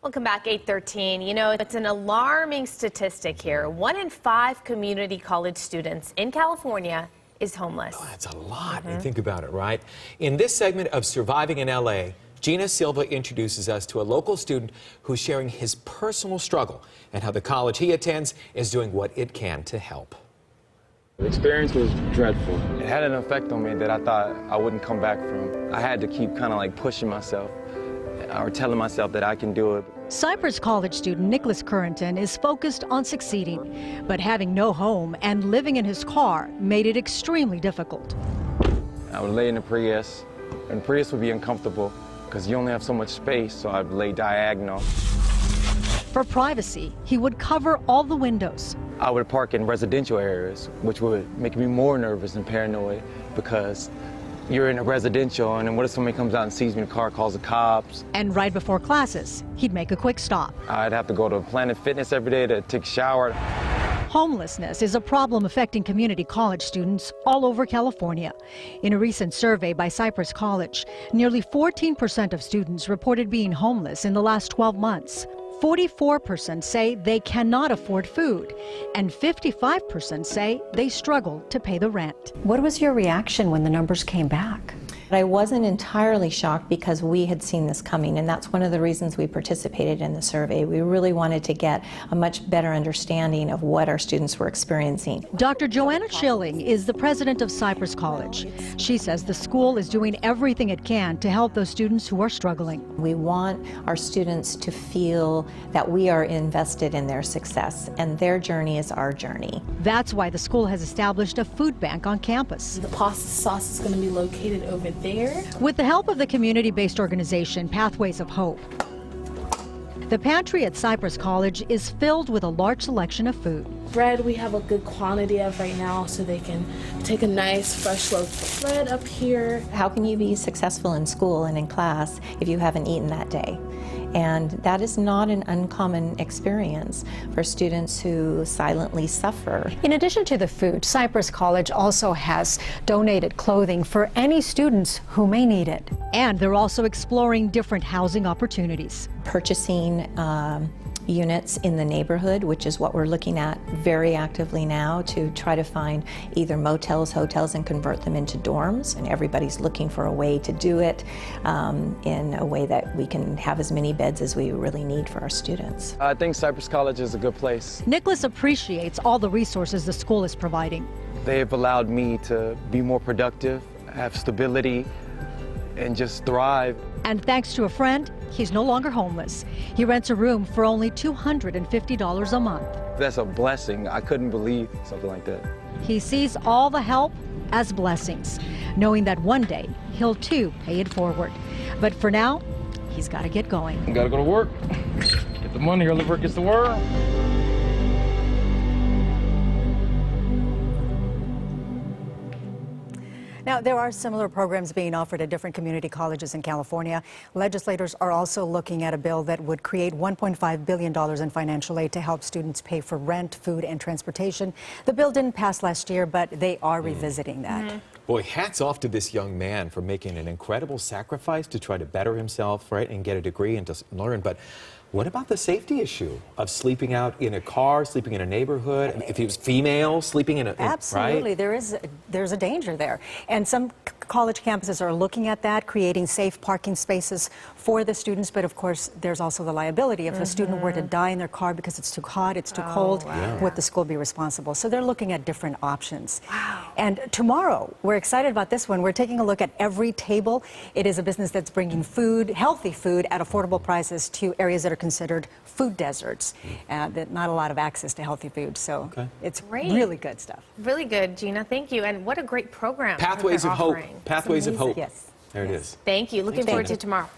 Welcome back, 8:13. You know, it's an alarming statistic here. 1 in 5 community college students in California is homeless. Oh, that's a lot. You think about it, right? In this segment of Surviving in LA, Gina Silva introduces us to a local student who's sharing his personal struggle and how the college he attends is doing what it can to help. The experience was dreadful. It had an effect on me that I thought I wouldn't come back from. I had to keep kind of like pushing myself or telling myself that I can do it. Cypress College student Nicholas Currington is focused on succeeding, but having no home and living in his car made it extremely difficult. I would lay in the Prius, and the Prius would be uncomfortable because you only have so much space, so I'd lay diagonal. For privacy, he would cover all the windows. I would park in residential areas, which would make me more nervous and paranoid because you're in a residential, and then what if somebody comes out and sees me in the car, calls the cops? And right before classes, he'd make a quick stop. I'd have to go to Planet Fitness every day to take a shower. Homelessness is a problem affecting community college students all over California. In a recent survey by Cypress College, nearly 14% of students reported being homeless in the last 12 months. 44% say they cannot afford food, and 55% say they struggle to pay the rent. What was your reaction when the numbers came back? I wasn't entirely shocked because we had seen this coming, and that's one of the reasons we participated in the survey. We really wanted to get a much better understanding of what our students were experiencing. Dr. Joanna Schilling is the president of Cypress College. She says the school is doing everything it can to help those students who are struggling. We want our students to feel that we are invested in their success, and their journey is our journey. That's why the school has established a food bank on campus. The pasta sauce is going to be located over there. With the help of the community-based organization Pathways of Hope, the pantry at Cypress College is filled with a large selection of food. Bread we have a good quantity of right now, so they can take a nice fresh loaf of bread up here. How can you be successful in school and in class if you haven't eaten that day? And that is not an uncommon experience for students who silently suffer. In addition to the food, Cypress College also has donated clothing for any students who may need it. And they're also exploring different housing opportunities. Purchasing units in the neighborhood, which is what we're looking at very actively now, to try to find either motels, hotels, and convert them into dorms. And everybody's looking for a way to do it in a way that we can have as many beds as we really need for our students. I think Cypress College is a good place. Nicholas appreciates all the resources the school is providing. They've allowed me to be more productive, have stability, and just thrive. And thanks to a friend, he's no longer homeless. He rents a room for only $250 a month. That's a blessing. I couldn't believe something like that. He sees all the help as blessings, knowing that one day he'll too pay it forward. But for now, he's got to get going. You gotta go to work, get the money, or live gets the world. Now, there are similar programs being offered at different community colleges in California. Legislators are also looking at a bill that would create $1.5 billion in financial aid to help students pay for rent, food, and transportation. The bill didn't pass last year, but they are revisiting that. Boy, hats off to this young man for making an incredible sacrifice to try to better himself, right, and get a degree and to learn. But what about the safety issue of sleeping out in a car, sleeping in a neighborhood? If he was female, sleeping in a Absolutely, right? there's a danger there, and some college campuses are looking at that, creating safe parking spaces for the students. But of course, there's also the liability if a student were to die in their car because it's too hot, it's too cold. Would the school be responsible? So they're looking at different options. Wow. And tomorrow, we're excited about this one. We're taking a look at Every Table. It is a business that's bringing food, healthy food, at affordable prices to areas that are considered food deserts. That not a lot of access to healthy food. So it's really good stuff. Really good, Gina. Thank you. And what a great program. Pathways of Hope. Pathways of Hope. Yes. There it is. Thank you. Looking forward to tomorrow.